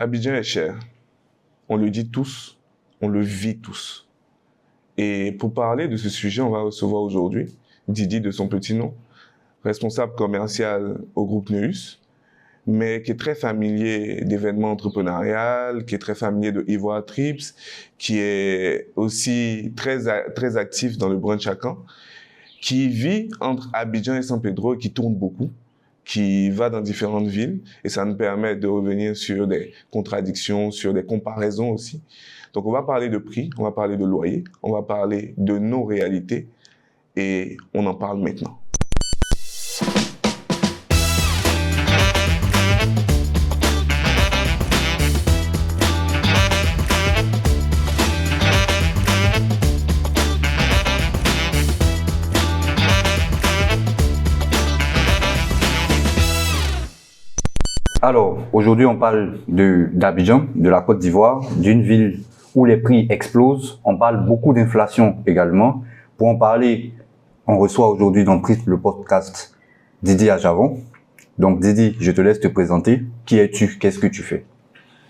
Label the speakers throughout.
Speaker 1: Abidjan est cher. On le dit tous, on le vit tous. Et pour parler de ce sujet, on va recevoir aujourd'hui Didi de son petit nom, responsable commercial au groupe Neus, mais qui est très familier d'événements entrepreneuriaux, qui est très familier de Ivoire Trips, qui est aussi très actif dans le brunch à Caen, qui vit entre Abidjan et San Pedro et qui tourne beaucoup, qui va dans différentes villes, et ça nous permet de revenir sur des contradictions, sur des comparaisons aussi. Donc on va parler de prix, on va parler de loyer, on va parler de nos réalités, et on en parle maintenant.
Speaker 2: Alors, aujourd'hui, on parle d'Abidjan, de la Côte d'Ivoire, d'une ville où les prix explosent. On parle beaucoup d'inflation également. Pour en parler, on reçoit aujourd'hui dans le podcast Didi Ajavon. Donc Didi, je te laisse te présenter. Qui es-tu? Qu'est-ce que tu fais?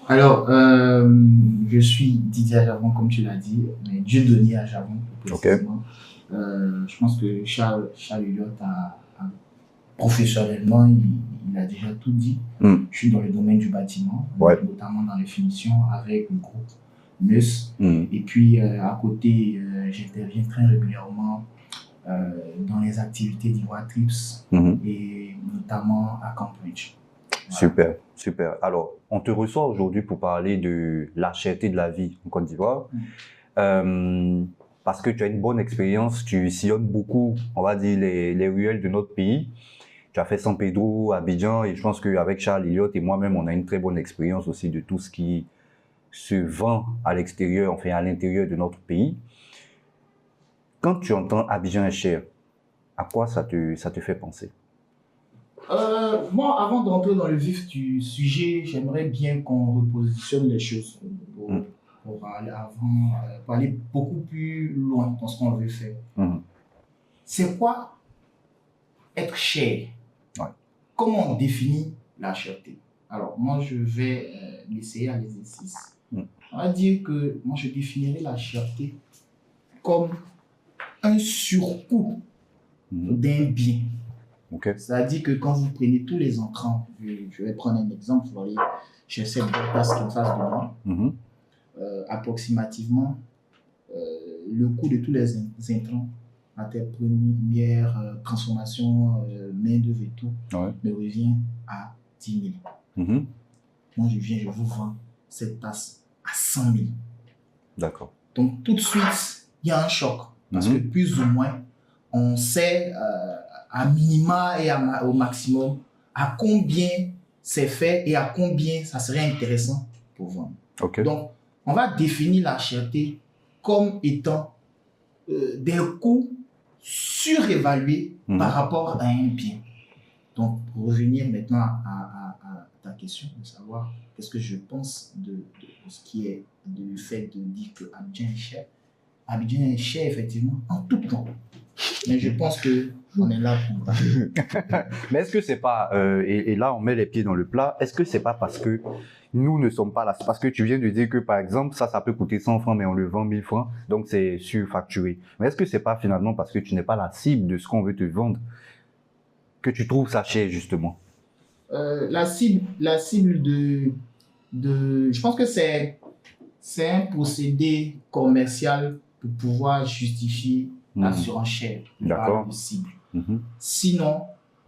Speaker 3: Alors, je suis Didi Ajavon, comme tu l'as dit, mais Dieudonné Ajavon, précisément. Je pense que Charles Elliott professionnellement, il a déjà tout dit. Je suis dans le domaine du bâtiment, notamment dans les finitions avec le groupe Neus. Et puis, à côté, j'interviens très régulièrement dans les activités d'Ivoire Trips et notamment à Cambridge.
Speaker 2: Voilà. Super. Alors, on te reçoit aujourd'hui pour parler de la cherté de la vie en Côte d'Ivoire. Parce que tu as une bonne expérience, tu sillonnes beaucoup, on va dire, les ruelles de notre pays. Tu as fait San Pedro, Abidjan, et je pense qu'avec Charles Elliott et moi-même, on a une très bonne expérience aussi de tout ce qui se vend à l'extérieur, enfin à l'intérieur de notre pays. Quand tu entends Abidjan est cher, à quoi ça te fait penser?
Speaker 3: Moi, avant d'entrer dans le vif du sujet, j'aimerais bien qu'on repositionne les choses pour aller beaucoup plus loin dans ce qu'on veut faire. C'est quoi être cher? Comment on définit la cherté? Alors, moi, je vais l'essayer à l'exercice. On va dire que moi, je définirais la cherté comme un surcoût d'un bien. C'est-à-dire que quand vous prenez tous les entrants, je vais prendre un exemple, vous voyez, j'ai cette place qui est en face de moi, approximativement, le coût de tous les intrants, matière première, transformation, main-d'œuvre et tout, me revient à 10 000. Moi, je vous vends cette tasse à 100 000.
Speaker 2: D'accord.
Speaker 3: Donc, tout de suite, il y a un choc. Parce que plus ou moins, on sait à minima et au maximum à combien c'est fait et à combien ça serait intéressant pour vendre. Donc, on va définir la cherté comme étant des coûts surévalués par rapport à un bien. Donc, pour revenir maintenant à ta question, de savoir qu'est-ce que je pense de ce qui est du fait de dire que Abidjan est cher. Abidjan est cher, effectivement, en tout temps. Mais je pense qu'on est là pour...
Speaker 2: Mais est-ce que c'est pas, et là on met les pieds dans le plat, est-ce que c'est pas parce que nous ne sommes pas là? Parce que tu viens de dire que par exemple, ça peut coûter 100 francs, mais on le vend 1000 francs, donc c'est surfacturé. Mais est-ce que c'est pas finalement parce que tu n'es pas la cible de ce qu'on veut te vendre que tu trouves ça cher, justement?
Speaker 3: La cible je pense que c'est un procédé commercial pour pouvoir justifier la surenchère.
Speaker 2: D'accord.
Speaker 3: De cible. Sinon,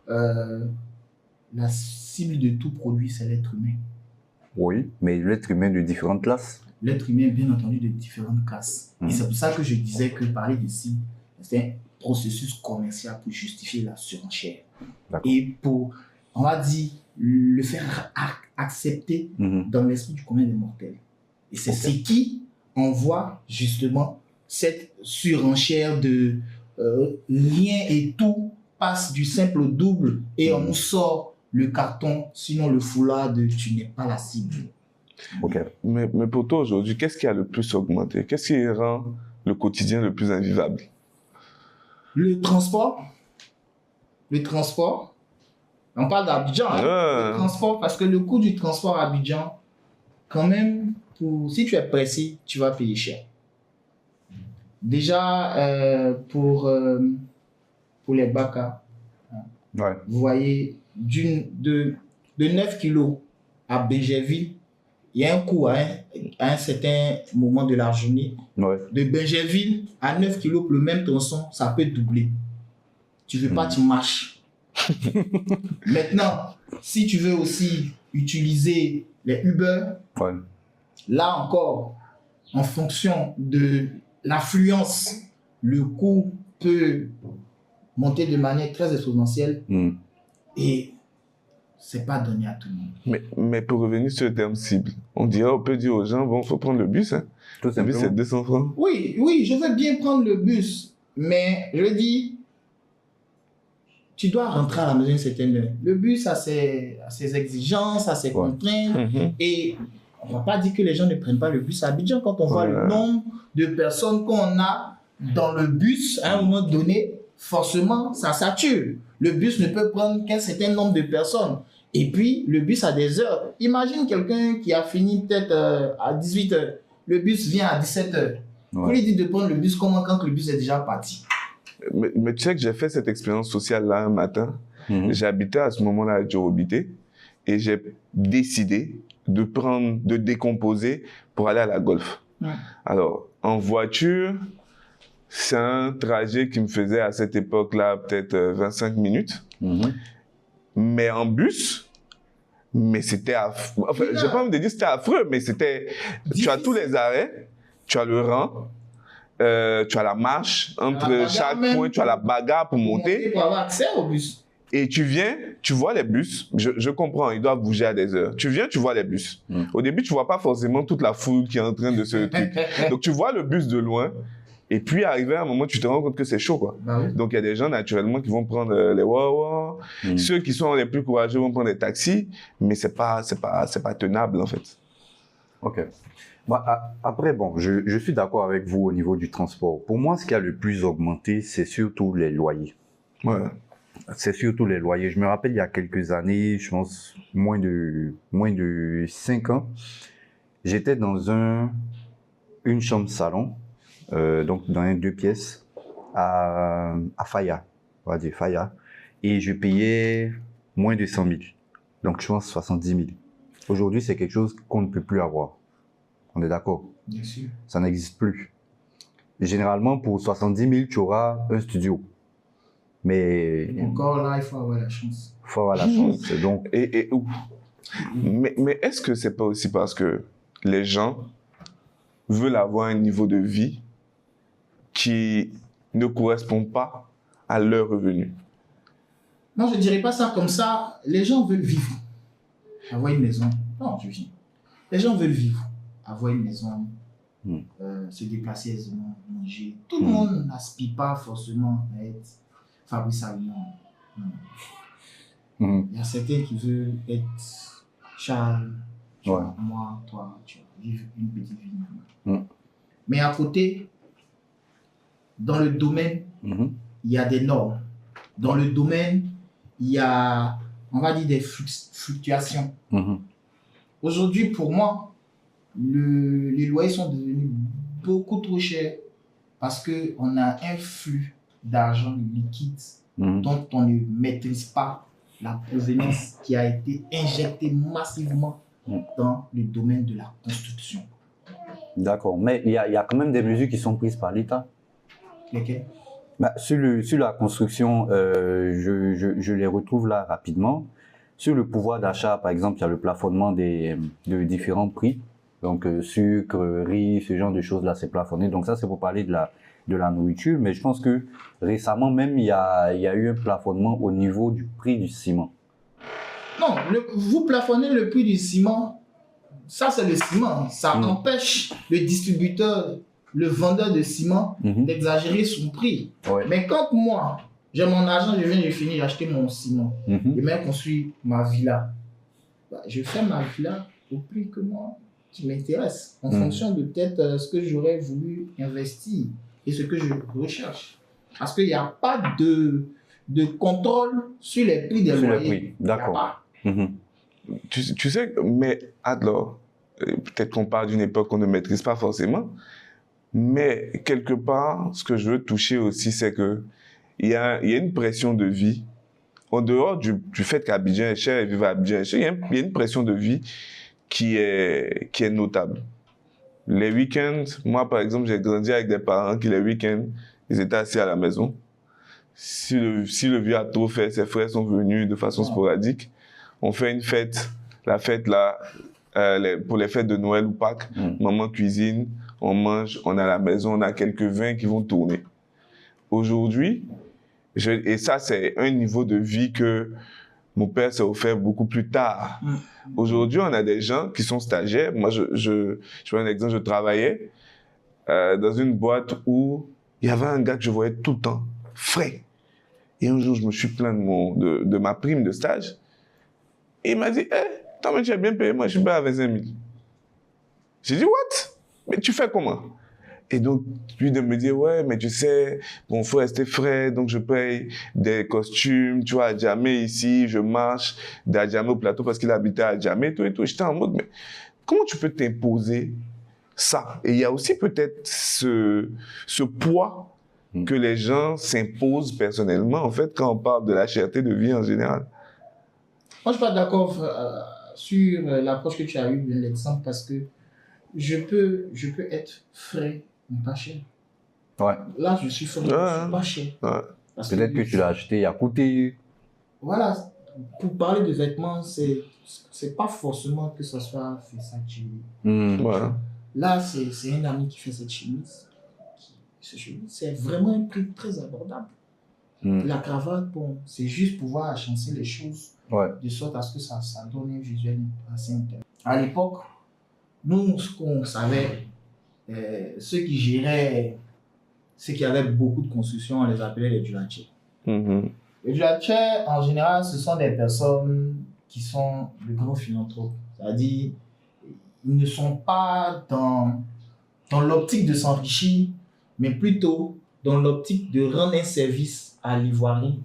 Speaker 3: la cible de tout produit, c'est l'être humain.
Speaker 2: Oui, mais l'être humain de différentes classes.
Speaker 3: L'être humain, bien entendu, de différentes classes. Et c'est pour ça que je disais que parler de cible, c'est un processus commercial pour justifier la surenchère. Et pour, on va dire, le faire accepter dans l'esprit du commun des mortels. Et c'est ce qui envoie justement cette surenchère de rien et tout passe du simple au double et on nous sort le carton, sinon le foulard de tu n'es pas la cible.
Speaker 1: Mais pour toi aujourd'hui, qu'est-ce qui a le plus augmenté? Qu'est-ce qui rend le quotidien le plus invivable?
Speaker 3: Le transport. On parle d'Abidjan. Le transport, parce que le coût du transport à Abidjan quand même, si tu es pressé, tu vas payer cher. Déjà, pour les bacas,
Speaker 2: Ouais.
Speaker 3: vous voyez, de 9 kilos à Benjerville, il y a un coût à un certain moment de la journée.
Speaker 2: Ouais.
Speaker 3: De Benjerville à 9 kilos pour le même tronçon, ça peut doubler. Tu veux pas, tu marches. Maintenant, si tu veux aussi utiliser les Uber,
Speaker 2: Ouais.
Speaker 3: là encore, en fonction de l'affluence, le coût peut monter de manière très exponentielle et c'est pas donné à tout le monde.
Speaker 1: Mais pour revenir sur le terme cible, on peut dire aux gens, bon, faut prendre le bus, hein.
Speaker 2: Tout
Speaker 1: Le bus, c'est 200 francs.
Speaker 3: Oui, je veux bien prendre le bus, mais je dis, tu dois rentrer à la maison une certaine heure. Le bus a ses exigences, a ses contraintes, et on va pas dire que les gens ne prennent pas le bus à Abidjan quand on voit le nombre de personnes qu'on a dans le bus à un moment donné, forcément, ça sature. Le bus ne peut prendre qu'un certain nombre de personnes. Et puis, le bus a des heures. Imagine quelqu'un qui a fini peut-être à 18 h. Le bus vient à 17 h. Ouais. Vous lui dites de prendre le bus comment quand le bus est déjà parti.
Speaker 1: Mais tu sais que j'ai fait cette expérience sociale-là un matin. J'habitais à ce moment-là à Djorobité et j'ai décidé de décomposer pour aller à la Golf. Alors, en voiture, c'est un trajet qui me faisait à cette époque-là peut-être 25 minutes. Mais en bus, mais c'était affreux. Enfin, je vais pas me dire que c'était affreux, mais c'était... Tu as tous les arrêts, tu as le rang, tu as la marche, entre chaque point, tu as la bagarre pour monter.
Speaker 3: Pour avoir accès au bus.
Speaker 1: Et tu viens, tu vois les bus, je comprends, ils doivent bouger à des heures. Tu viens, tu vois les bus. Au début, tu vois pas forcément toute la foule qui est en train de se truc. Donc, tu vois le bus de loin. Et puis, arrivé à un moment, tu te rends compte que c'est chaud, quoi. Donc, il y a des gens, naturellement, qui vont prendre les Wawa. Ceux qui sont les plus courageux vont prendre des taxis. Mais c'est pas tenable, en fait.
Speaker 2: OK. Après, bon, je suis d'accord avec vous au niveau du transport. Pour moi, ce qui a le plus augmenté, c'est surtout les loyers.
Speaker 1: Ouais.
Speaker 2: C'est surtout les loyers. Je me rappelle, il y a quelques années, je pense, moins de 5 ans, j'étais dans une chambre-salon, donc dans un 2 pièces, à Faya, on va dire Faya, et je payais moins de 100 000, donc je pense 70 000. Aujourd'hui, c'est quelque chose qu'on ne peut plus avoir. On est d'accord?
Speaker 3: Bien sûr.
Speaker 2: Ça n'existe plus. Généralement, pour 70 000, tu auras un studio. Mais
Speaker 3: encore là, il faut avoir la chance.
Speaker 2: Il faut avoir la chance. Donc...
Speaker 1: Mais est-ce que c'est pas aussi parce que les gens veulent avoir un niveau de vie qui ne correspond pas à leurs revenus?
Speaker 3: Non, je ne dirais pas ça comme ça. Les gens veulent vivre, avoir une maison. Non, je dis. Les gens veulent vivre, avoir une maison, se déplacer aisément, manger. Tout le monde n'aspire pas forcément à être Fabrice Alimon. Il y a certains qui veulent être Charles, moi, toi, tu vas vivre une petite vie normale. Mais à côté, dans le domaine, il y a des normes. Dans le domaine, il y a, on va dire, des fluctuations. Aujourd'hui, pour moi, les loyers sont devenus beaucoup trop chers parce qu'on a un flux d'argent liquide dont on ne maîtrise pas la provenance qui a été injectée massivement dans le domaine de la construction.
Speaker 2: D'accord, mais il y a quand même des mesures qui sont prises par l'État.
Speaker 3: Lesquelles?
Speaker 2: Sur la construction, je les retrouve là rapidement. Sur le pouvoir d'achat, par exemple, il y a le plafonnement de différents prix. Donc, sucre, riz, ce genre de choses-là, c'est plafonné. Donc ça, c'est pour parler de la nourriture. Mais je pense que récemment même, il y a eu un plafonnement au niveau du prix du ciment.
Speaker 3: Non, vous plafonnez le prix du ciment. Ça, c'est le ciment. Ça empêche le distributeur, le vendeur de ciment d'exagérer son prix. Mais quand moi, j'ai mon argent, je finis d'acheter mon ciment. Je vais construire ma villa. Je fais ma villa au prix que moi, qui m'intéresse, en fonction de peut-être ce que j'aurais voulu investir et ce que je recherche. Parce qu'il n'y a pas de contrôle sur les prix des loyers.
Speaker 2: D'accord.
Speaker 1: Tu sais, mais alors, peut-être qu'on parle d'une époque qu'on ne maîtrise pas forcément, mais quelque part, ce que je veux toucher aussi, c'est que il y a une pression de vie. En dehors du fait qu'Abidjan est cher et vivre à Abidjan est cher, il y a une pression de vie qui est notable. Les week-ends, moi par exemple, j'ai grandi avec des parents qui les week-ends, ils étaient assis à la maison. Si le vieux a trop fait, ses frères sont venus de façon sporadique. On fait une fête, la fête là, pour les fêtes de Noël ou Pâques, maman cuisine, on mange, on est à la maison, on a quelques vins qui vont tourner. Aujourd'hui, et ça c'est un niveau de vie que mon père s'est offert beaucoup plus tard. Aujourd'hui, on a des gens qui sont stagiaires. Moi, je prends un exemple, je travaillais dans une boîte où il y avait un gars que je voyais tout le temps, frais. Et un jour, je me suis plaint de ma prime de stage. Et il m'a dit, toi, mais tu as bien payé, moi, je suis payé à 25 000. J'ai dit, what? Mais tu fais comment? Et donc, lui de me dire, ouais, mais tu sais, bon, faut rester frais, donc je paye des costumes, tu vois, à Djamé ici, je marche d'Adjamé au plateau parce qu'il habitait à Djamé, tout et tout. J'étais en mode, mais comment tu peux t'imposer ça? Et il y a aussi peut-être ce poids que les gens s'imposent personnellement, en fait, quand on parle de la cherté de vie en général.
Speaker 3: Moi, je ne suis pas d'accord sur l'approche que tu as eue de l'exemple parce que je peux être frais, mais pas cher.
Speaker 2: Ouais.
Speaker 3: Là, je suis frais, je suis pas cher.
Speaker 1: Ouais.
Speaker 2: Peut-être que tu l'as acheté à coûté.
Speaker 3: Voilà. Pour parler de vêtements, c'est pas forcément que ce soit Versace.
Speaker 1: Voilà.
Speaker 3: Là, c'est un ami qui fait cette chemise. C'est vraiment un prix très abordable. La cravate, bon, c'est juste pouvoir agencer les choses de sorte à ce que ça donne un visuel assez intéressant. À l'époque, nous, ce qu'on savait, ceux qui géraient, ceux qui avaient beaucoup de construction, on les appelait les duatiers. Les duatiers, en général, ce sont des personnes qui sont de grands philanthropes. C'est-à-dire, ils ne sont pas dans l'optique de s'enrichir, mais plutôt dans l'optique de rendre un service à l'Ivoirien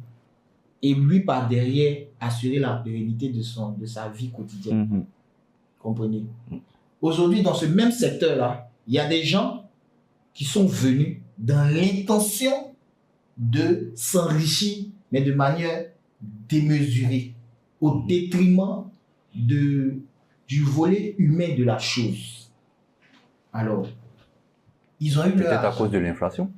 Speaker 3: et lui, par derrière, assurer la pérennité de sa vie quotidienne. Comprenez? Aujourd'hui, dans ce même secteur-là, il y a des gens qui sont venus dans l'intention de s'enrichir, mais de manière démesurée, au détriment du volet humain de la chose. Alors, ils ont eu
Speaker 2: peut-être à cause de l'inflation.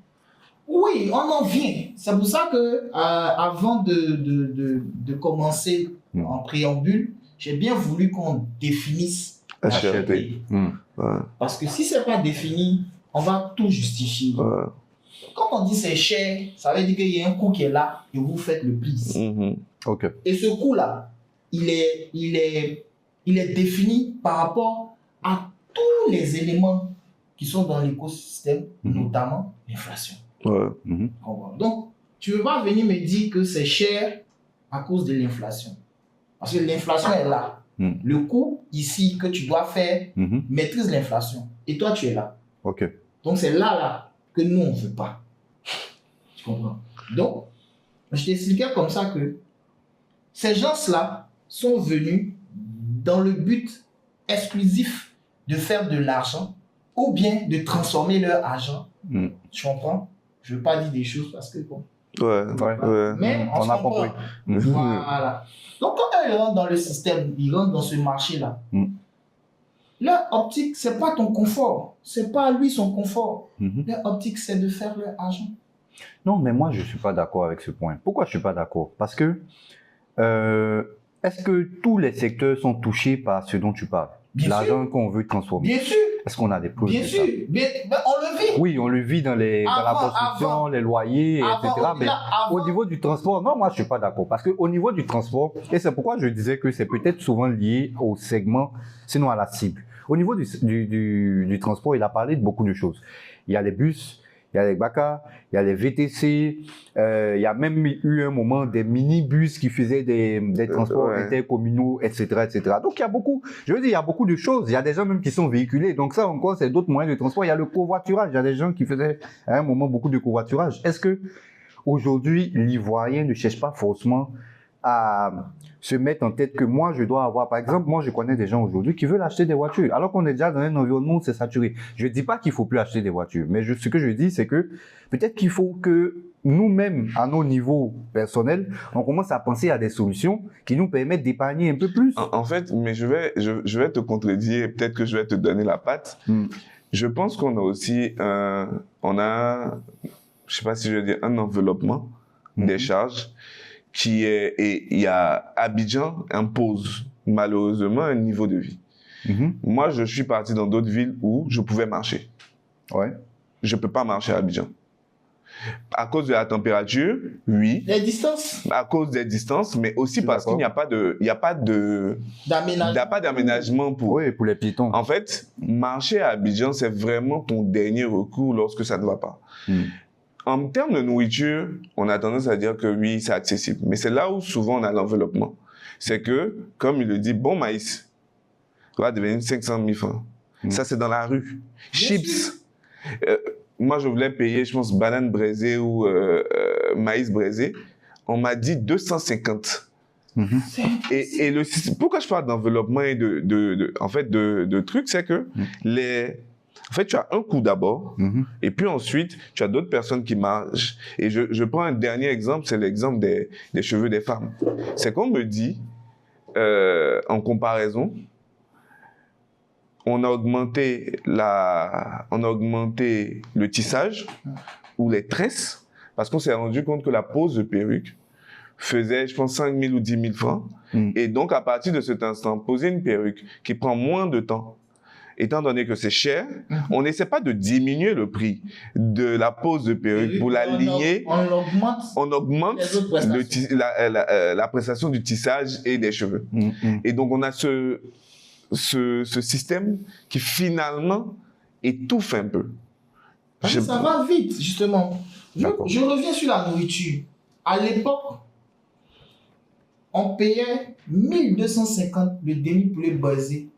Speaker 3: Oui, on en vient. C'est pour ça que avant de commencer en préambule, j'ai bien voulu qu'on définisse
Speaker 1: la cherté.
Speaker 3: Parce que si c'est pas défini, on va tout justifier. Quand on dit c'est cher, ça veut dire qu'il y a un coût qui est là et vous faites le prix. Et ce coût-là, il est défini par rapport à tous les éléments qui sont dans l'écosystème, notamment l'inflation. Donc, tu ne veux pas venir me dire que c'est cher à cause de l'inflation. Parce que l'inflation est là. Le coût ici que tu dois faire maîtrise l'inflation. Et toi, tu es là. Donc, c'est là que nous, on ne veut pas. Tu comprends? Donc, je t'expliquais comme ça que ces gens-là sont venus dans le but exclusif de faire de l'argent ou bien de transformer leur argent. Tu comprends? Je ne veux pas dire des choses parce que bon. Mais on a compris. Voilà. Donc, quand ils rentrent dans le système, ils rentrent dans ce marché-là, leur optique, ce n'est pas ton confort. Ce n'est pas lui son confort. Leur optique, c'est de faire leur argent.
Speaker 2: Non, mais moi, je ne suis pas d'accord avec ce point. Pourquoi je ne suis pas d'accord? Parce que, est-ce que tous les secteurs sont touchés par ce dont tu parles? L'argent qu'on veut transformer.
Speaker 3: Bien sûr.
Speaker 2: Est-ce qu'on a des preuves
Speaker 3: Bien
Speaker 2: de
Speaker 3: sûr.
Speaker 2: ça?
Speaker 3: On le vit.
Speaker 2: Oui, on le vit dans la construction, les loyers, etc. Mais au niveau du transport, non, moi, je ne suis pas d'accord. Parce qu'au niveau du transport, et c'est pourquoi je disais que c'est peut-être souvent lié au segment, sinon à la cible. Au niveau du transport, il a parlé de beaucoup de choses. Il y a les bus, il y a les BACA, il y a les VTC, il y a même eu un moment des minibus qui faisaient des transports intercommunaux, etc., etc. Donc, il y a beaucoup, je veux dire, il y a beaucoup de choses. Il y a des gens même qui sont véhiculés. Donc, ça encore, c'est d'autres moyens de transport. Il y a le covoiturage. Il y a des gens qui faisaient à un moment beaucoup de covoiturage. Est-ce que aujourd'hui, l'Ivoirien ne cherche pas forcément à se mettre en tête que moi, je dois avoir, par exemple, moi, je connais des gens aujourd'hui qui veulent acheter des voitures, alors qu'on est déjà dans un environnement où c'est saturé. Je ne dis pas qu'il ne faut plus acheter des voitures, mais ce que je dis, c'est que peut-être qu'il faut que nous-mêmes, à nos niveaux personnels, on commence à penser à des solutions qui nous permettent d'épargner un peu plus.
Speaker 1: En fait, mais je vais te contredire, peut-être que je vais te donner la patte. Je pense qu'on a aussi, je sais pas si je veux dire, un enveloppement des charges et il y a Abidjan impose malheureusement un niveau de vie. Moi, je suis parti dans d'autres villes où je pouvais marcher.
Speaker 2: Ouais.
Speaker 1: Je peux pas marcher à Abidjan. À cause de la température, oui.
Speaker 3: Les distances.
Speaker 1: À cause des distances, mais aussi parce qu'il n'y a pas d'aménagement pour.
Speaker 2: Oui, pour les piétons.
Speaker 1: En fait, marcher à Abidjan, c'est vraiment ton dernier recours lorsque ça ne va pas. En termes de nourriture, on a tendance à dire que oui, c'est accessible. Mais c'est là où souvent on a l'enveloppement. C'est que, comme il le dit, bon maïs va devenir 500 000 francs. Ça, c'est dans la rue. Chips. Moi, je voulais payer, je pense, banane braisée ou maïs braisé. On m'a dit 250. Et pourquoi je parle d'enveloppement et de trucs, c'est que en fait, tu as un coût d'abord, et puis ensuite, tu as d'autres personnes qui marchent. Et je prends un dernier exemple, c'est l'exemple des cheveux des femmes. C'est qu'on me dit, en comparaison, on a augmenté le tissage ou les tresses parce qu'on s'est rendu compte que la pose de perruque faisait, je pense, 5 000 ou 10 000 francs. Et donc, à partir de cet instant, poser une perruque qui prend moins de temps, étant donné que c'est cher, on n'essaie pas de diminuer le prix de la pose de perruque pour l'aligner. On augmente la prestation du tissage et des cheveux. Et donc, on a ce système qui finalement étouffe un peu.
Speaker 3: Ça va vite, justement. Je reviens sur la nourriture. À l'époque, on payait 1250 le demi-poulet basé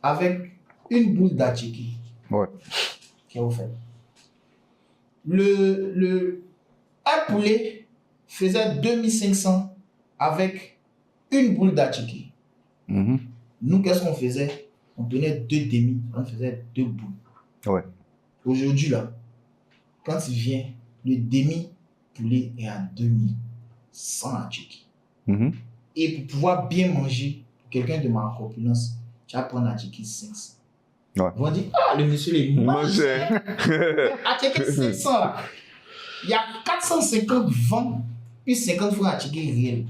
Speaker 3: avec une boule d'atchiki.
Speaker 2: Ouais.
Speaker 3: Qui est offert. Un poulet faisait 2500 avec une boule d'atchiki. Nous, qu'est-ce qu'on faisait? On donnait 2 demi, on faisait 2 boules.
Speaker 2: Ouais.
Speaker 3: Aujourd'hui, là, quand il vient, le demi-poulet est à 2100 à Tchéquie. Et pour pouvoir bien manger, quelqu'un de ma corpulence, tu vas prendre à Tchéquie 500.
Speaker 2: Ouais.
Speaker 3: Ils vont dire, ah, le monsieur, il mange. À Tchéquie 500, là, il y a 450 ventes, puis 50 francs à Tchéquie réel.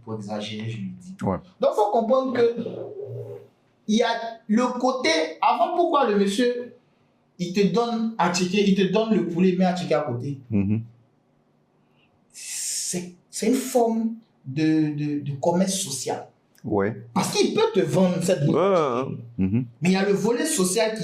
Speaker 3: Pour exagérer, je lui dis.
Speaker 2: Ouais.
Speaker 3: Donc, il faut comprendre que il y a le côté, avant, pourquoi le monsieur, il te donne à checker, il te donne le poulet, mais à checker à côté. C'est une forme de commerce social.
Speaker 2: Ouais.
Speaker 3: Parce qu'il peut te vendre cette boîte. Mais il y a le volet social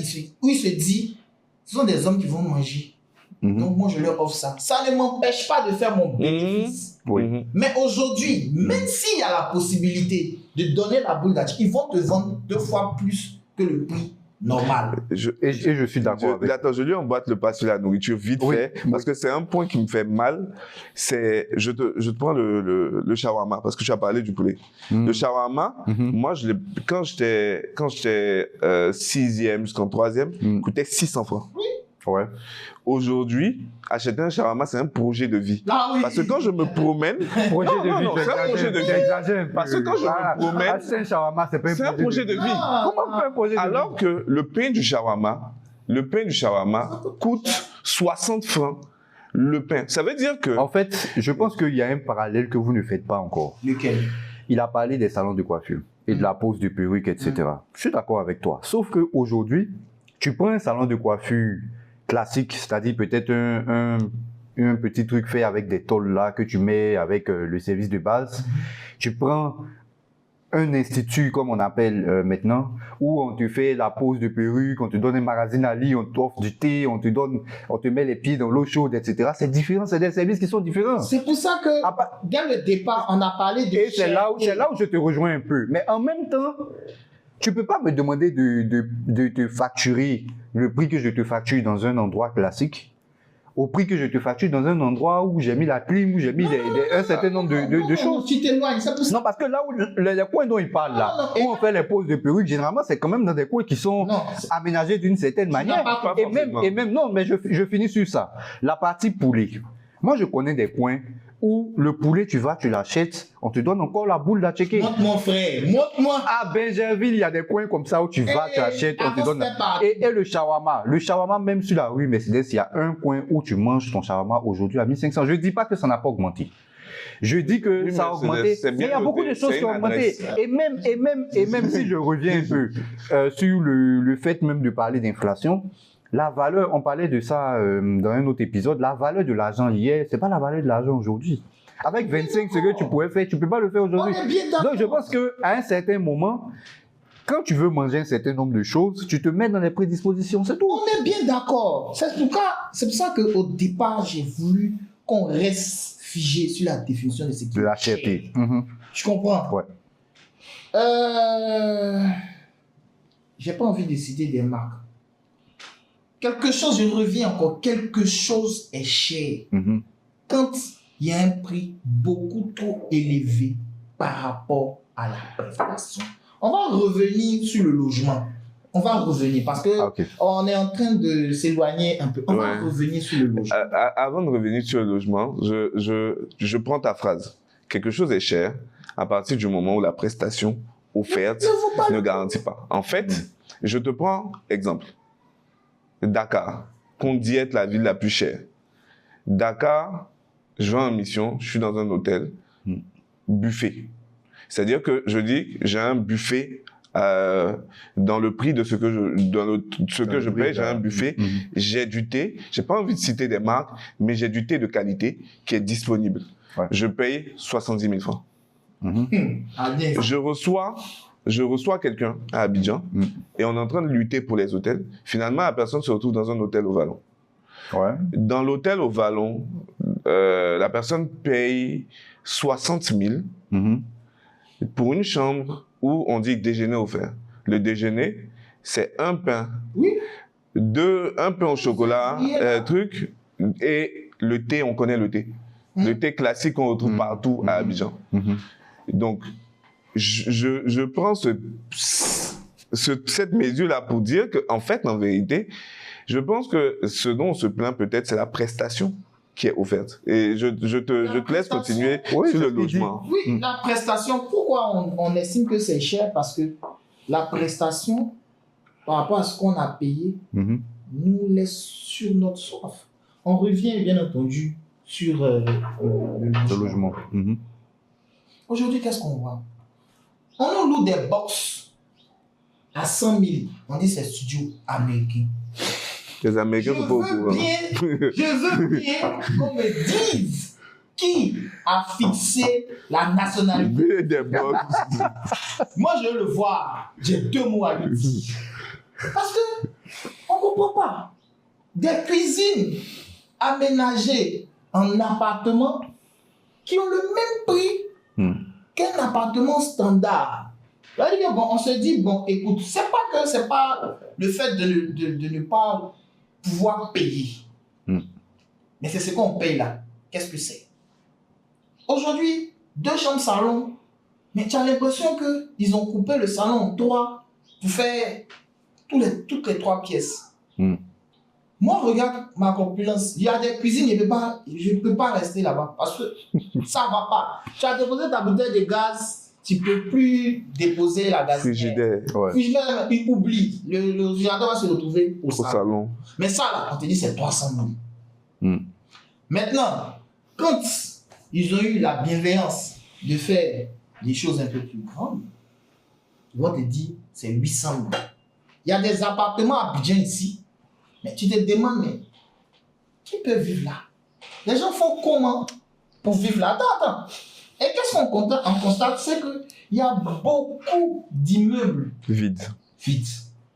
Speaker 3: où il se dit, ce sont des hommes qui vont manger. Donc moi je leur offre ça. Ça ne m'empêche pas de faire mon bénéfice. Mais aujourd'hui, même s'il y a la possibilité de donner la boule d'atchiki, ils vont te vendre 2 fois plus que le prix normal.
Speaker 2: Et je suis d'accord avec.
Speaker 1: Attends, je lui emboîte le pas sur la nourriture vite fait, parce que c'est un point qui me fait mal. C'est, je te prends le shawarma, parce que tu as parlé du poulet. Le shawarma, moi, quand j'étais 6e jusqu'en 3e, coûtait 600 francs.
Speaker 2: Ouais.
Speaker 1: Aujourd'hui, acheter un shawarma, c'est un projet de vie.
Speaker 3: Ah oui.
Speaker 1: Parce que quand je me promène...
Speaker 2: Projet de vie,
Speaker 1: c'est un projet de vie. Parce que quand je me promène...
Speaker 2: Acheter un shawarma, c'est pas un projet de vie.
Speaker 1: Comment faire un projet de vie? Alors que le pain du shawarma coûte 60 francs. Le pain. Ça veut dire que...
Speaker 2: En fait, je pense qu'il y a un parallèle que vous ne faites pas encore.
Speaker 3: Lequel?
Speaker 2: Il a parlé des salons de coiffure et de la pose de perruque, etc. Je suis d'accord avec toi. Sauf qu'aujourd'hui, tu prends un salon de coiffure classique, c'est-à-dire peut-être un petit truc fait avec des tôles là que tu mets avec le service de base. Tu prends un institut, comme on appelle maintenant, où on te fait la pose de perruque, on te donne un magazine à lit, on t'offre du thé, on te met les pieds dans l'eau chaude, etc. C'est différent, c'est des services qui sont différents.
Speaker 3: C'est pour ça que, dès le départ, on a parlé de...
Speaker 2: Et c'est là où je te rejoins un peu. Mais en même temps, tu peux pas me demander de te facturer le prix que je te facture dans un endroit classique au prix que je te facture dans un endroit où j'ai mis la clim, où j'ai mis un certain nombre de choses.
Speaker 3: Tu t'éloignes, c'est pour ça.
Speaker 2: Non, parce que là où les coins dont il parle là, où on fait les poses de perruques, généralement, c'est quand même dans des coins qui sont aménagés d'une certaine manière. Et même, non, mais je finis sur ça. La partie poulet. Moi, je connais des coins où le poulet, tu vas, tu l'achètes, on te donne encore la boule d'à checker.
Speaker 3: Montre mon frère, montre-moi.
Speaker 2: À Benjerville, il y a des coins comme ça où tu vas, tu achètes, on te donne. Et le shawarma, même sur la rue Mercedes, il y a un coin où tu manges ton shawarma aujourd'hui à 1500. Je ne dis pas que ça n'a pas augmenté. Je dis que ça a augmenté, mais il y a beaucoup de choses qui ont augmenté. Et même si je reviens un peu sur le fait même de parler d'inflation, la valeur, on parlait de ça dans un autre épisode, la valeur de l'argent hier, c'est pas la valeur de l'argent aujourd'hui. Avec 25, ce que tu pouvais faire, tu peux pas le faire aujourd'hui. Donc je pense qu'à un certain moment, quand tu veux manger un certain nombre de choses, tu te mets dans les prédispositions, c'est tout.
Speaker 3: On est bien d'accord. C'est pour ça qu'au départ, j'ai voulu qu'on reste figé sur la définition de ce qui
Speaker 2: de la cherté.
Speaker 3: Tu comprends?
Speaker 2: Ouais.
Speaker 3: J'ai pas envie de citer des marques. Quelque chose, je reviens encore, quelque chose est cher. Quand il y a un prix beaucoup trop élevé par rapport à la prestation. On va revenir sur le logement. On va revenir parce que on est en train de s'éloigner un peu. On va revenir sur le logement.
Speaker 1: Avant de revenir sur le logement, je prends ta phrase. Quelque chose est cher à partir du moment où la prestation offerte ne garantit pas. En fait, je te prends exemple. Dakar, qu'on dit être la ville la plus chère. Dakar, je vais en mission, je suis dans un hôtel, buffet. C'est-à-dire que je dis, j'ai un buffet dans le prix de ce que je paye, j'ai un buffet, j'ai du thé, j'ai pas envie de citer des marques, mais j'ai du thé de qualité qui est disponible. Ouais. Je paye 70 000 francs. Je reçois quelqu'un à Abidjan et on est en train de lutter pour les hôtels. Finalement, la personne se retrouve dans un hôtel au Vallon.
Speaker 2: Ouais.
Speaker 1: Dans l'hôtel au Vallon, la personne paye 60 000 pour une chambre où on dit déjeuner offert. Le déjeuner, c'est un pain, un pain au chocolat, truc, et le thé, on connaît le thé. Le thé classique qu'on retrouve partout à Abidjan. Donc, je prends cette mesure-là pour dire qu'en fait, en vérité, je pense que ce dont on se plaint peut-être, c'est la prestation qui est offerte. Et je te laisse continuer sur le logement.
Speaker 3: Oui, la prestation, pourquoi on estime que c'est cher? Parce que la prestation, par rapport à ce qu'on a payé, nous laisse sur notre soif. On revient bien entendu sur le logement. Aujourd'hui, qu'est-ce qu'on voit? On nous loue des box à 100 000. On dit c'est studio américain.
Speaker 1: Les Américains sont pas au courant.
Speaker 3: Je veux bien qu'on me dise qui a fixé la nationalité
Speaker 1: des box.
Speaker 3: Moi, je veux le voir. J'ai 2 mots à lui dire. Parce que on ne comprend pas. Des cuisines aménagées en appartements qui ont le même prix qu'un appartement standard. Bon, on se dit, bon, écoute, c'est pas le fait de ne pas pouvoir payer. Mais c'est ce qu'on paye là. Qu'est-ce que c'est? Aujourd'hui, 2 chambres salon, mais tu as l'impression qu'ils ont coupé le salon en 3 pour faire toutes les 3 pièces. Moi, regarde ma corpulence. Il y a des cuisines, je ne peux pas rester là-bas parce que ça ne va pas. Tu as déposé ta bouteille de gaz, tu ne peux plus déposer la gazinière.
Speaker 1: Frigidaire.
Speaker 3: Frigidaire, il oublie. Le frigidaire va se retrouver au salon. Mais ça, là, on te dit c'est 300 000. Maintenant, quand ils ont eu la bienveillance de faire des choses un peu plus grandes, ils vont te dire c'est 800 000. Il y a des appartements à Abidjan ici. Mais tu te demandes, mais qui peut vivre là? Les gens font comment pour vivre là? Attends. Et qu'est-ce qu'on constate? C'est qu'il y a beaucoup d'immeubles
Speaker 1: vides.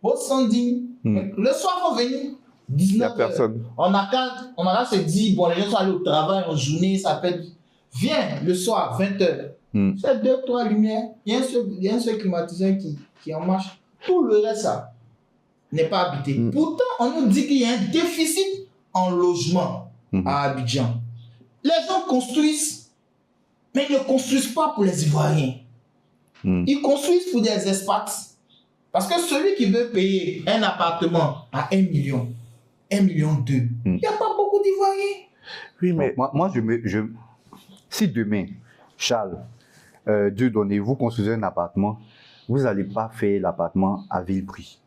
Speaker 3: Au 110. Le soir, il faut venir. 19
Speaker 1: il n'y a personne.
Speaker 3: On a qu'à se dire, bon, les gens sont allés au travail en journée, ça peut être. Viens le soir, 20h. C'est 2-3 lumières. Il y a un seul climatiseur qui en marche. Tout le reste, ça n'est pas habité. Pourtant, on nous dit qu'il y a un déficit en logement. à Abidjan. Les gens construisent, mais ils ne construisent pas pour les Ivoiriens. Ils construisent pour des expats. Parce que celui qui veut payer un appartement à 1 million, 1,2 million, il n'y a pas beaucoup d'Ivoiriens.
Speaker 1: Oui, mais
Speaker 2: Moi, si demain, Charles, Dieu donné, vous construisez un appartement, vous n'allez pas faire l'appartement à vil prix.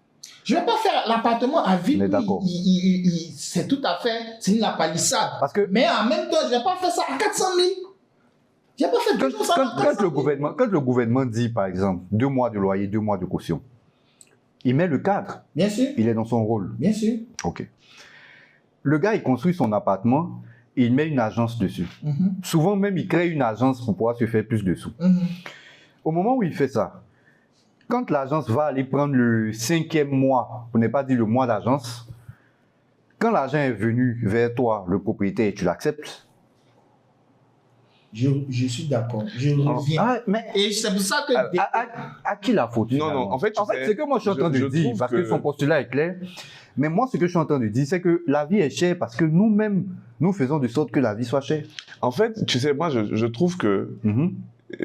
Speaker 3: Je ne vais pas faire l'appartement à vil
Speaker 2: On est
Speaker 3: prix.
Speaker 2: d'accord.
Speaker 3: C'est tout à fait, c'est une palissade.
Speaker 2: Parce que
Speaker 3: Mais en même temps, je ne vais pas faire ça à 400 000. Je n'ai pas fait deux jours ça à 400 000.
Speaker 2: quand le gouvernement dit, par exemple, 2 mois de loyer, 2 mois de caution, il met le cadre,
Speaker 3: Bien sûr,
Speaker 2: il est dans son rôle.
Speaker 3: bien sûr.
Speaker 2: Ok. Le gars, il construit son appartement, il met une agence dessus. Souvent même, il crée une agence pour pouvoir se faire plus de sous. Au moment où il fait ça, quand l'agence va aller prendre le 5e mois, pour ne pas dire le mois d'agence, quand l'argent est venu vers toi, le propriétaire, tu l'acceptes.
Speaker 3: Je suis d'accord. Je reviens.
Speaker 2: Ah, mais
Speaker 3: Et c'est pour ça que...
Speaker 2: à qui la faute?
Speaker 1: Non,
Speaker 2: finalement?
Speaker 1: non, en fait, tu sais,
Speaker 2: c'est que moi je suis en train de
Speaker 1: je
Speaker 2: dire,
Speaker 1: trouve
Speaker 2: parce que son postulat est clair, mais moi ce que je suis en train de dire, c'est que la vie est chère parce que nous-mêmes, nous faisons de sorte que la vie soit chère.
Speaker 1: en fait, tu sais, moi, je trouve que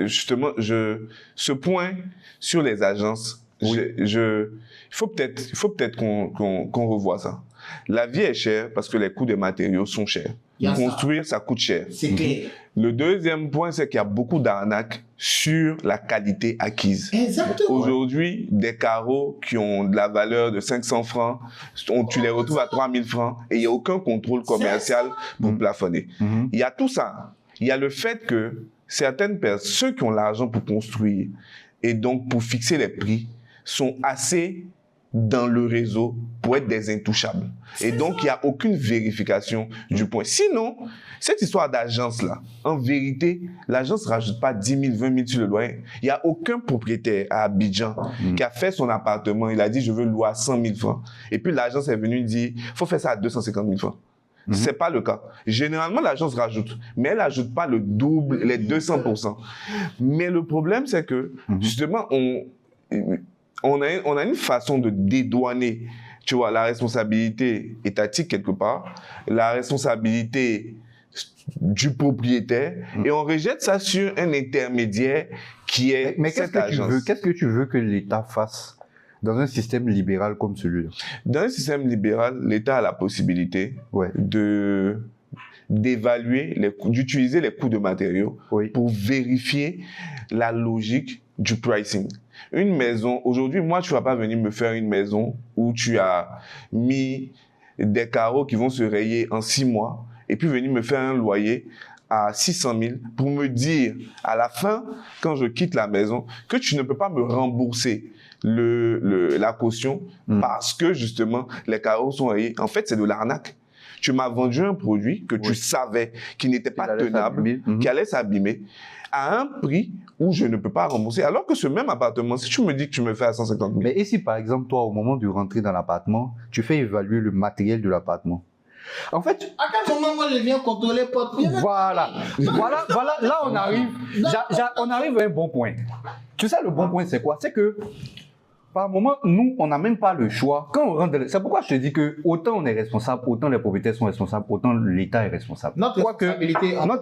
Speaker 1: justement, ce point sur les agences, il faut peut-être qu'on revoie ça. La vie est chère parce que les coûts des matériaux sont chers.
Speaker 3: Il y a ça.
Speaker 1: Construire, ça coûte cher.
Speaker 3: C'est clair.
Speaker 1: Le deuxième point, c'est qu'il y a beaucoup d'arnaques sur la qualité acquise.
Speaker 3: Exactement.
Speaker 1: Aujourd'hui, des carreaux qui ont de la valeur de 500 francs, tu les retrouves à 3000 francs et il n'y a aucun contrôle commercial pour plafonner. Il y a tout ça. Il y a le fait que certaines personnes, ceux qui ont l'argent pour construire et donc pour fixer les prix, sont assez dans le réseau pour être des intouchables. Et donc, il n'y a aucune vérification du point. Sinon, cette histoire d'agence-là, en vérité, l'agence ne rajoute pas 10 000, 20 000 sur le loyer. Il n'y a aucun propriétaire à Abidjan qui a fait son appartement, il a dit « je veux louer à 100 000 francs ». Et puis l'agence est venue dire « il faut faire ça à 250 000 francs ». C'est pas le cas. Généralement, l'agence rajoute, mais elle n'ajoute pas le double, les 200%. Mais le problème, c'est que, justement, on a une façon de dédouaner, tu vois, la responsabilité étatique quelque part, la responsabilité du propriétaire, et on rejette ça sur un intermédiaire qui est
Speaker 2: Mais
Speaker 1: cette agence.
Speaker 2: qu'est-ce que tu veux que l'État fasse dans un système libéral comme celui-là?
Speaker 1: Dans un système libéral, l'État a la possibilité d'évaluer, d'utiliser les coûts de matériaux pour vérifier la logique du pricing. Une maison, aujourd'hui, moi, tu vas pas venir me faire une maison où tu as mis des carreaux qui vont se rayer en 6 mois et puis venir me faire un loyer à 600 000 pour me dire à la fin, quand je quitte la maison, que tu ne peux pas me rembourser la caution parce que justement, les carreaux sont rayés. En fait, c'est de l'arnaque. Tu m'as vendu un produit que tu savais qui n'était pas tenable, qui allait s'abîmer, à un prix où je ne peux pas rembourser. Alors que ce même appartement, si tu me dis que tu me fais à 150 000.
Speaker 2: Mais et si par exemple, toi, au moment de rentrer dans l'appartement, tu fais évaluer le matériel de l'appartement? En fait,
Speaker 3: à quel moment moi je viens contrôler porte?
Speaker 2: Voilà, là on arrive, on arrive à un bon point. Tu sais, le bon point, c'est quoi? C'est que, par moment, nous, on n'a même pas le choix. Quand on rentre c'est pourquoi je te dis que autant on est responsable, autant les propriétaires sont responsables, autant l'État est responsable.
Speaker 3: Notre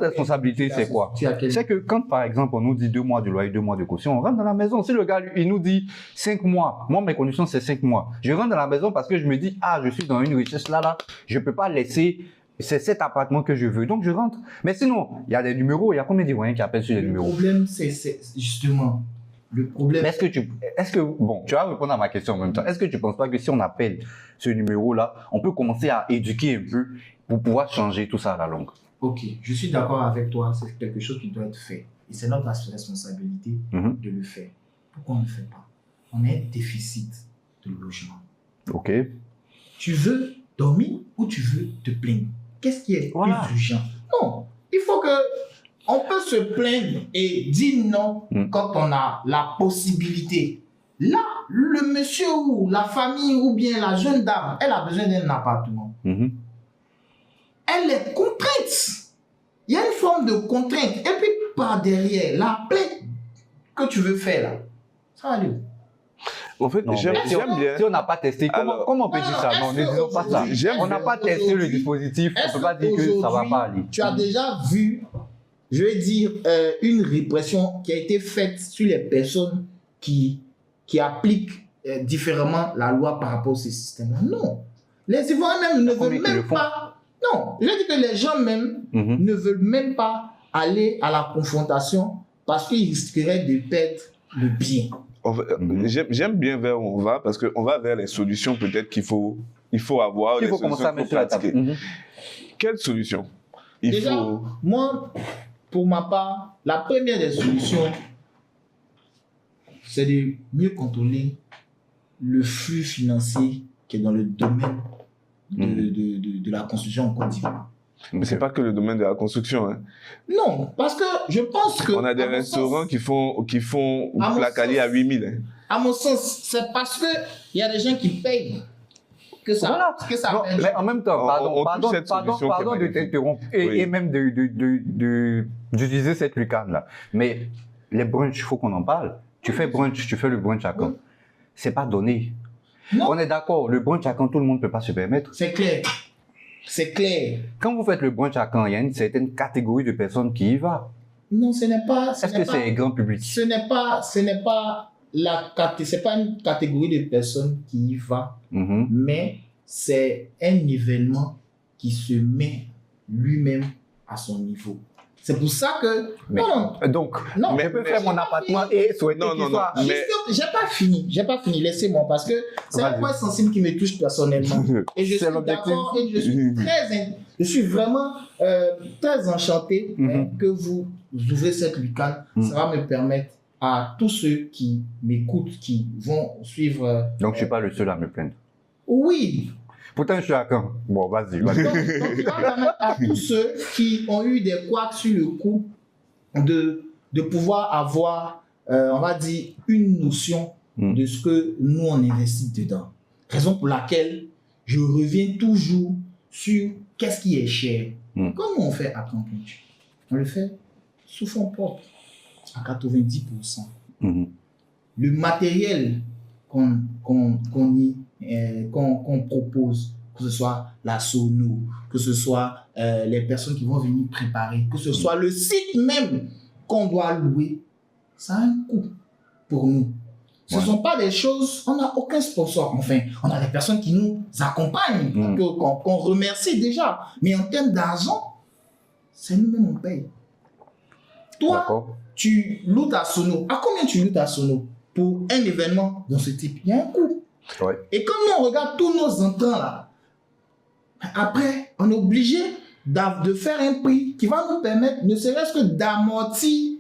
Speaker 2: responsabilité, c'est quoi? C'est que quand, par exemple, on nous dit 2 mois de loyer, 2 mois de caution, on rentre dans la maison. Si le gars, il nous dit 5 mois, moi, mes conditions, c'est 5 mois. Je rentre dans la maison parce que je me dis, je suis dans une richesse là, je peux pas laisser, c'est cet appartement que je veux. Donc, je rentre. Mais sinon, il y a des numéros, il y a combien d'Ivoiriens qui appellent sur les numéros?
Speaker 3: Le problème, c'est justement... Le problème...
Speaker 2: Bon, tu vas répondre à ma question en même temps. Est-ce que tu ne penses pas que si on appelle ce numéro-là, on peut commencer à éduquer un peu pour pouvoir changer tout ça à la longue?
Speaker 3: Ok, je suis d'accord avec toi. C'est quelque chose qui doit être fait. Et c'est notre responsabilité de le faire. Pourquoi on ne le fait pas? On a un déficit de logement.
Speaker 2: Ok.
Speaker 3: Tu veux dormir ou tu veux te plaindre? Qu'est-ce qui est plus urgent? Non, il faut que... On peut se plaindre et dire non quand on a la possibilité. Là, le monsieur ou la famille ou bien la jeune dame, elle a besoin d'un appartement. Elle est contrainte. Il y a une forme de contrainte. Et puis par derrière, la plainte que tu veux faire là, ça va aller où?
Speaker 1: En fait,
Speaker 2: Non,
Speaker 1: j'aime
Speaker 2: mais
Speaker 1: bien.
Speaker 2: Si on n'a pas testé,
Speaker 1: Alors-
Speaker 2: comment on peut
Speaker 3: Non,
Speaker 2: dire ça? Non, ne disons pas ça.
Speaker 1: J'aime
Speaker 2: On n'a
Speaker 1: bien.
Speaker 2: pas testé le dispositif, on
Speaker 3: Est-ce
Speaker 2: ne peut pas dire que ça ne va pas aller.
Speaker 3: Tu as déjà vu, je vais dire, une répression qui a été faite sur les personnes qui appliquent différemment la loi par rapport à ces systèmes-là? Non. Les Ivoiriens même ne
Speaker 2: Combien
Speaker 3: veulent
Speaker 2: qu'ils le
Speaker 3: même
Speaker 2: font?
Speaker 3: pas. Non, je dis que les gens même
Speaker 2: Mhm.
Speaker 3: ne veulent même pas aller à la confrontation parce qu'ils risqueraient de perdre le bien.
Speaker 2: Mhm.
Speaker 1: J'aime bien vers où on va parce qu'on va vers les solutions peut-être qu'il faut avoir.
Speaker 2: Il
Speaker 1: les
Speaker 2: faut commencer
Speaker 1: solutions
Speaker 2: à
Speaker 1: qu'il
Speaker 2: mettre
Speaker 1: faut
Speaker 2: sur la table.
Speaker 1: pratiquer.
Speaker 2: Mhm.
Speaker 1: Quelle solution
Speaker 3: Déjà, moi, pour ma part, la première des solutions, c'est de mieux contrôler le flux financier qui est dans le domaine de la construction en Côte d'Ivoire.
Speaker 1: Mais c'est pas que le domaine de la construction. Hein.
Speaker 3: Non, parce que je pense que...
Speaker 1: On a des
Speaker 3: à mon
Speaker 1: restaurants
Speaker 3: sens-
Speaker 1: qui font
Speaker 3: À mon
Speaker 1: placalis
Speaker 3: sens-
Speaker 1: à 8000. Hein.
Speaker 3: À mon sens, c'est parce qu'il y a des gens qui payent que ça,
Speaker 2: Voilà.
Speaker 3: que ça
Speaker 2: Non,
Speaker 3: pèse.
Speaker 2: mais en même temps,
Speaker 1: On touche cette solution qui est
Speaker 2: pardon de
Speaker 1: magnifique.
Speaker 2: t'interrompre
Speaker 1: Oui.
Speaker 2: et même d'utiliser cette lucarne-là. Mais les brunchs, il faut qu'on en parle. Tu fais le brunch à quand? C'est pas donné.
Speaker 3: Non.
Speaker 2: On est d'accord, le brunch à quand tout le monde ne peut pas se permettre.
Speaker 3: C'est clair. C'est clair.
Speaker 2: Quand vous faites le brunch à quand, il y a une certaine catégorie de personnes qui y va.
Speaker 3: Non, ce n'est pas...
Speaker 2: Est-ce que c'est grand public?
Speaker 3: Ce n'est pas une catégorie de personnes qui y va,
Speaker 2: Mhm.
Speaker 3: mais c'est un événement qui se met lui-même à son niveau. C'est pour ça que...
Speaker 2: Mais-
Speaker 3: Non,
Speaker 2: Donc,
Speaker 3: non,
Speaker 2: je peux
Speaker 3: mais
Speaker 2: faire
Speaker 3: j'ai
Speaker 2: mon
Speaker 3: pas
Speaker 2: appartement
Speaker 3: fini.
Speaker 2: et souhaiter
Speaker 1: Non,
Speaker 2: qu'il
Speaker 1: non,
Speaker 2: soit...
Speaker 1: non.
Speaker 3: J'ai pas fini, laissez-moi, parce que c'est un
Speaker 2: Vas-y.
Speaker 3: point sensible qui me touche personnellement. Et je
Speaker 2: C'est
Speaker 3: suis
Speaker 2: l'objectif.
Speaker 3: d'accord et je suis vraiment très enchanté que vous ouvrez cette lucarne. Ça va me permettre à tous ceux qui m'écoutent, qui vont suivre...
Speaker 2: Donc, je suis pas le seul à me plaindre.
Speaker 3: Oui,
Speaker 2: Pourtant, je suis à quand? Bon, vas-y, vas-y.
Speaker 3: donc il va permettre à tous ceux qui ont eu des couacs sur le coup de pouvoir avoir, on va dire, une notion de ce que nous on investit dedans. Raison pour laquelle je reviens toujours sur qu'est-ce qui est cher. Comment on fait à Campus? On le fait sous fonds propres à 90%. Le matériel qu'on propose, que ce soit la sono, que ce soit les personnes qui vont venir préparer, que ce soit le site même qu'on doit louer, ça a un coût pour nous. Ce ne sont pas des choses, on n'a aucun sponsor. Enfin, on a des personnes qui nous accompagnent, qu'on remercie déjà. Mais en termes d'argent, c'est nous-mêmes on paye. Toi, tu loues ta sono. À combien tu loues ta sono pour un événement dans ce type? Il y a un coût.
Speaker 2: Ouais.
Speaker 3: Et quand nous, on regarde tous nos entrants là, après, on est obligé de faire un prix qui va nous permettre, ne serait-ce que d'amortir,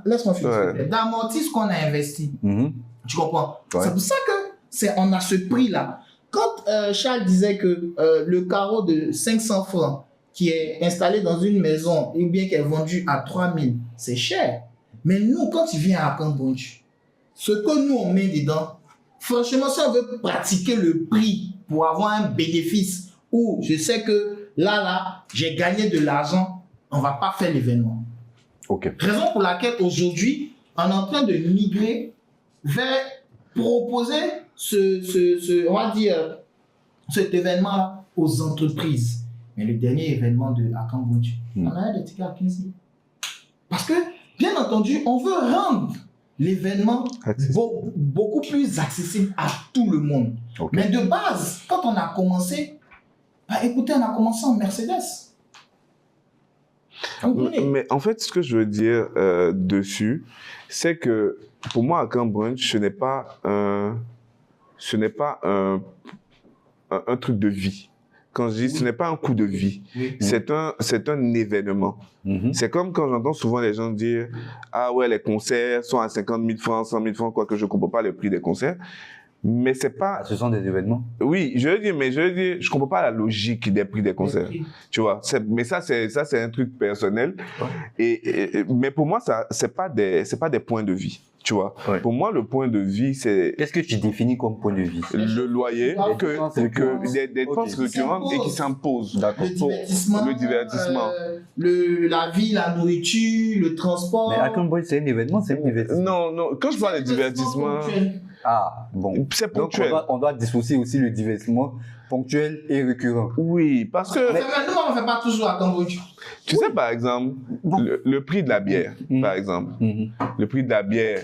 Speaker 3: laisse-moi finir, d'amortir ce qu'on a investi. Tu comprends?
Speaker 2: Ouais.
Speaker 3: C'est pour ça que on a ce prix-là. Quand Charles disait que le carreau de 500 francs qui est installé dans une maison, ou bien qui est vendu à 3000, c'est cher. Mais nous, quand tu viens à Cambodge, ce que nous on met dedans, franchement, si on veut pratiquer le prix pour avoir un bénéfice, où je sais que là, j'ai gagné de l'argent, on ne va pas faire l'événement.
Speaker 2: Ok.
Speaker 3: Raison pour laquelle aujourd'hui, on est en train de migrer vers proposer on va dire, cet événement-là aux entreprises. Mais le dernier événement à Cambodge, on a des tickets à 15 000. Parce que, bien entendu, on veut rendre l'événement beaucoup plus accessible à tout le monde. Okay. Mais de base, quand on a commencé, écoutez, on a commencé en Mercedes.
Speaker 1: Mais en fait, ce que je veux dire dessus, c'est que pour moi, à Cambridge, ce n'est pas un truc de vie. Quand je dis, ce n'est pas un coup de vie, c'est un événement. C'est comme quand j'entends souvent les gens dire « Ah ouais, les concerts sont à 50 000 francs, 100 000 francs, quoique je ne comprends pas le prix des concerts. » Mais c'est pas...
Speaker 2: Ce sont des événements.
Speaker 1: Oui, je veux dire, je comprends pas la logique des prix des concerts. Tu vois, mais ça, c'est un truc personnel. Ouais. Mais pour moi, c'est pas des points de vie. Tu vois,
Speaker 2: Ouais.
Speaker 1: pour moi, le point de vie, c'est
Speaker 2: Qu'est-ce que tu définis comme point de vie?
Speaker 1: le loyer, des dépenses
Speaker 2: Ok.
Speaker 1: récurrentes et qui s'imposent.
Speaker 2: D'accord.
Speaker 3: Le divertissement,
Speaker 1: le divertissement.
Speaker 3: la vie, la nourriture, le transport.
Speaker 2: Mais Accra Boy, c'est un événement, c'est un divertissement.
Speaker 1: Non, quand je parle de divertissement,
Speaker 3: ponctuel.
Speaker 2: Ah, bon.
Speaker 1: c'est
Speaker 2: Donc,
Speaker 1: ponctuel.
Speaker 2: on doit dissocier aussi le divertissement ponctuel et récurrent.
Speaker 1: Oui, parce que,
Speaker 3: Nous, on ne fait pas toujours à Cambodge.
Speaker 1: tu sais, par exemple,
Speaker 2: Bon.
Speaker 1: le prix de la bière,
Speaker 2: Mm.
Speaker 1: par exemple,
Speaker 2: Mhm.
Speaker 1: le prix de la bière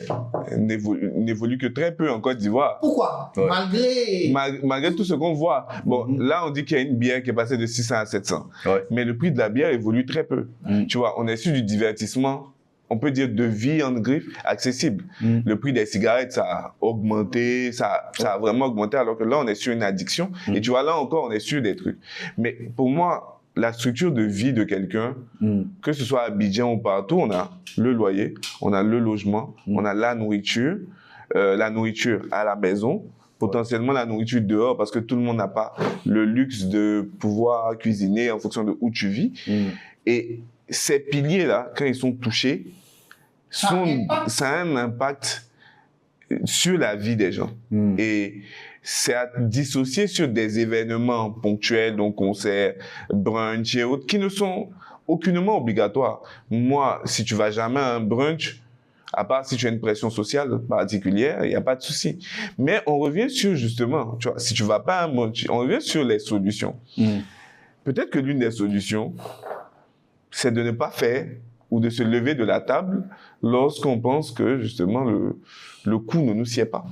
Speaker 1: n'évolue que très peu en Côte d'Ivoire.
Speaker 3: Pourquoi?
Speaker 2: Ouais.
Speaker 3: Malgré
Speaker 1: Malgré tout ce qu'on voit. Bon,
Speaker 2: Mhm.
Speaker 1: là, on dit qu'il y a une bière qui est passée de 600 à 700.
Speaker 2: Ouais.
Speaker 1: Mais le prix de la bière évolue très peu.
Speaker 2: Mm.
Speaker 1: Tu vois, on est sur du divertissement, on peut dire de vie en griffe, accessible.
Speaker 2: Mm.
Speaker 1: Le prix des cigarettes, ça a augmenté, ça a vraiment augmenté, alors que là, on est sur une addiction.
Speaker 2: Mm.
Speaker 1: Et tu vois, là encore, on est sur des trucs. Mais pour moi, la structure de vie de quelqu'un,
Speaker 2: Mm.
Speaker 1: que ce soit à Abidjan ou partout, on a le loyer, on a le logement,
Speaker 2: Mm.
Speaker 1: on a la nourriture à la maison, potentiellement la nourriture dehors, parce que tout le monde n'a pas le luxe de pouvoir cuisiner en fonction de où tu vis.
Speaker 2: Mm.
Speaker 1: Et ces piliers-là, quand ils sont touchés, ça a un impact sur la vie des gens.
Speaker 2: Mm.
Speaker 1: Et c'est à dissocier sur des événements ponctuels, donc concerts, brunch et autres, qui ne sont aucunement obligatoires. Moi, si tu vas jamais à un brunch, à part si tu as une pression sociale particulière, il n'y a pas de souci. Mais on revient sur, justement, tu vois, si tu vas pas à un brunch, on revient sur les solutions.
Speaker 2: Mm.
Speaker 1: Peut-être que l'une des solutions, c'est de ne pas faire ou de se lever de la table lorsqu'on pense que, justement, le coup ne nous sied pas.